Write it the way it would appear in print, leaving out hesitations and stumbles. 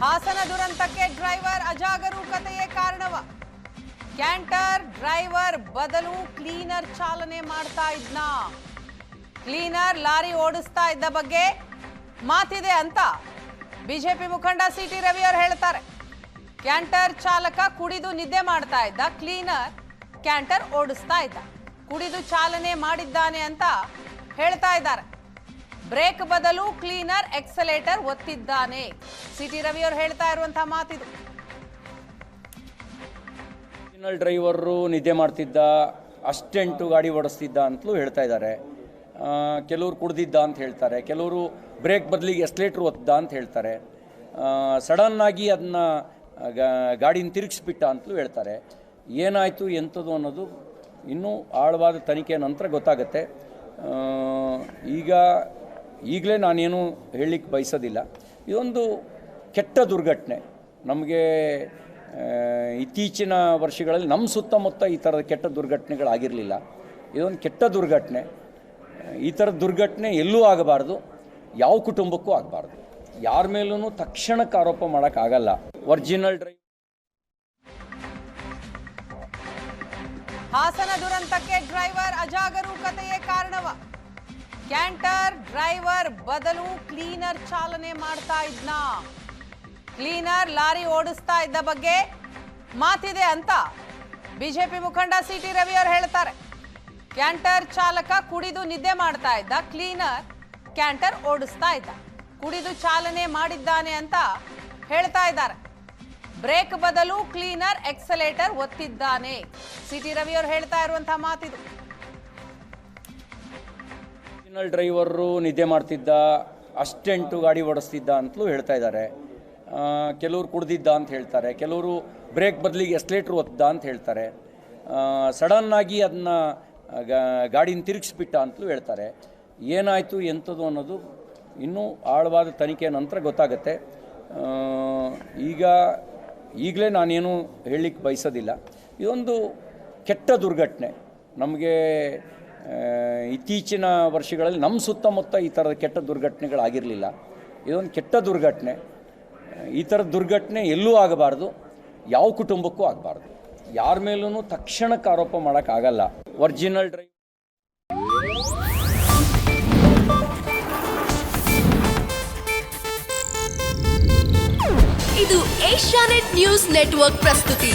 ಹಾಸನ ದುರಂತಕ್ಕೆ ಡ್ರೈವರ್ ಅಜಾಗರೂಕತೆಯೇ ಕಾರಣವ. ಕ್ಯಾಂಟರ್ ಡ್ರೈವರ್ ಬದಲು ಕ್ಲೀನರ್ ಚಾಲನೆ ಮಾಡ್ತಾ ಇದ್ನ. ಕ್ಲೀನರ್ ಲಾರಿ ಓಡಿಸ್ತಾ ಇದ್ದ ಬಗ್ಗೆ ಮಾತಿದೆ ಅಂತ ಬಿಜೆಪಿ ಮುಖಂಡ ಸಿಟಿ ರವಿ ಅವರು ಹೇಳ್ತಾರೆ. ಕ್ಯಾಂಟರ್ ಚಾಲಕ ಕುಡಿದು ನಿದ್ದೆ ಮಾಡ್ತಾ ಇದ್ದ, ಕ್ಲೀನರ್ ಕ್ಯಾಂಟರ್ ಓಡಿಸ್ತಾ ಇದ್ದ, ಕುಡಿದು ಚಾಲನೆ ಮಾಡಿದ್ದಾನೆ ಅಂತ ಹೇಳ್ತಾ ಇದ್ದಾರೆ. ಬ್ರೇಕ್ ಬದಲು ಕ್ಲೀನರ್ ಎಕ್ಸಲೇಟರ್ ಒತ್ತಿದ್ದಾನೆ. ಸಿಟಿ ರವಿ ಅವರು ಹೇಳ್ತಾ ಇರುವಂತಹ ಮಾತಿದು. ಡ್ರೈವರು ನಿದ್ದೆ ಮಾಡ್ತಿದ್ದ, ಅಸ್ಟೆಂಟು ಗಾಡಿ ಓಡಿಸ್ತಿದ್ದ ಅಂತಲೂ ಹೇಳ್ತಾ ಇದ್ದಾರೆ. ಕೆಲವರು ಕುಡ್ದಿದ್ದ ಅಂತ ಹೇಳ್ತಾರೆ, ಕೆಲವರು ಬ್ರೇಕ್ ಬದಲಿಗೆ ಎಕ್ಸಲೇಟರ್ ಒತ್ತಿದ್ದ ಅಂತ ಹೇಳ್ತಾರೆ. ಸಡನ್ನಾಗಿ ಅದನ್ನ ಗಾಡಿನ ತಿರುಗಿಸ್ಬಿಟ್ಟ ಅಂತಲೂ ಹೇಳ್ತಾರೆ. ಏನಾಯಿತು ಎಂಥದ್ದು ಅನ್ನೋದು ಇನ್ನೂ ಆಳವಾದ ತನಿಖೆ ನಂತರ ಗೊತ್ತಾಗುತ್ತೆ. ಈಗಲೇ ನಾನೇನು ಹೇಳಲಿಕ್ಕೆ ಬಯಸೋದಿಲ್ಲ. ಇದೊಂದು ಕೆಟ್ಟ ದುರ್ಘಟನೆ. ನಮಗೆ ಇತ್ತೀಚಿನ ವರ್ಷಗಳಲ್ಲಿ ನಮ್ಮ ಸುತ್ತಮುತ್ತ ಈ ಥರದ ಕೆಟ್ಟ ದುರ್ಘಟನೆಗಳಾಗಿರಲಿಲ್ಲ. ಇದೊಂದು ಕೆಟ್ಟ ದುರ್ಘಟನೆ. ಈ ಥರದ ದುರ್ಘಟನೆ ಎಲ್ಲೂ ಆಗಬಾರ್ದು, ಯಾವ ಕುಟುಂಬಕ್ಕೂ ಆಗಬಾರ್ದು. ಯಾರ ಮೇಲೂ ತಕ್ಷಣಕ್ಕೆ ಆರೋಪ ಮಾಡೋಕ್ಕಾಗಲ್ಲ. Original drive. ಹಾಸನ ದುರಂತಕ್ಕೆ ಡ್ರೈವರ್ ಅಜಾಗರೂಕತೆಯೇ ಕಾರಣವ. ಕ್ಯಾಂಟರ್ ಡ್ರೈವರ್ ಬದಲು ಕ್ಲೀನರ್ ಚಾಲನೆ ಮಾಡ್ತಾ ಇದ್ನ. ಕ್ಲೀನರ್ ಲಾರಿ ಓಡಿಸ್ತಾ ಇದ್ದ ಬಗ್ಗೆ ಮಾತಿದೆ ಅಂತ ಬಿಜೆಪಿ ಮುಖಂಡ ಸಿಟಿ ರವಿ ಅವರು ಹೇಳ್ತಾರೆ. ಕ್ಯಾಂಟರ್ ಚಾಲಕ ಕುಡಿದು ನಿದ್ದೆ ಮಾಡ್ತಾ ಇದ್ದ, ಕ್ಲೀನರ್ ಕ್ಯಾಂಟರ್ ಓಡಿಸ್ತಾ ಇದ್ದ, ಕುಡಿದು ಚಾಲನೆ ಮಾಡಿದ್ದಾನೆ ಅಂತ ಹೇಳ್ತಾ ಇದ್ದಾರೆ. ಬ್ರೇಕ್ ಬದಲು ಕ್ಲೀನರ್ ಎಕ್ಸಲೇಟರ್ ಒತ್ತಿದ್ದಾನೆ. ಸಿಟಿ ರವಿ ಅವರು ಹೇಳ್ತಾ ಇರುವಂತಹ ಮಾತಿದು. ಡ್ರೈವರು ನಿದ್ದೆ ಮಾಡ್ತಿದ್ದ, ಅಸ್ಟೆಂಟು ಗಾಡಿ ಓಡಿಸ್ತಿದ್ದ ಅಂತಲೂ ಹೇಳ್ತಾ ಇದ್ದಾರೆ. ಕೆಲವರು ಕುಡ್ದಿದ್ದ ಅಂತ ಹೇಳ್ತಾರೆ, ಕೆಲವರು ಬ್ರೇಕ್ ಬದಲಿಗೆ ಎಕ್ಸಲೇಟರ್ ಒತ್ತಿದ್ದ ಅಂತ ಹೇಳ್ತಾರೆ. ಸಡನ್ನಾಗಿ ಅದನ್ನ ಗಾಡಿನ ತಿರುಗಿಸ್ಬಿಟ್ಟ ಅಂತಲೂ ಹೇಳ್ತಾರೆ. ಏನಾಯಿತು ಎಂಥದ್ದು ಅನ್ನೋದು ಇನ್ನೂ ಆಳವಾದ ತನಿಖೆ ನಂತರ ಗೊತ್ತಾಗುತ್ತೆ. ಈಗಲೇ ನಾನೇನು ಹೇಳಲಿಕ್ಕೆ ಬಯಸೋದಿಲ್ಲ. ಇದೊಂದು ಕೆಟ್ಟ ದುರ್ಘಟನೆ. ನಮಗೆ ಇತ್ತೀಚಿನ ವರ್ಷಗಳಲ್ಲಿ ನಮ್ಮ ಸುತ್ತಮುತ್ತ ಈ ಥರದ ಕೆಟ್ಟ ದುರ್ಘಟನೆಗಳಾಗಿರಲಿಲ್ಲ. ಇದೊಂದು ಕೆಟ್ಟ ದುರ್ಘಟನೆ. ಈ ಥರದ ದುರ್ಘಟನೆ ಎಲ್ಲೂ ಆಗಬಾರ್ದು, ಯಾವ ಕುಟುಂಬಕ್ಕೂ ಆಗಬಾರ್ದು. ಯಾರ ಮೇಲೂ ತಕ್ಷಣಕ್ಕೆ ಆರೋಪ ಮಾಡೋಕ್ಕಾಗಲ್ಲ. Original drive. ಇದು ಏಷ್ಯಾನೆಟ್ ನ್ಯೂಸ್ ನೆಟ್ವರ್ಕ್ ಪ್ರಸ್ತುತಿ.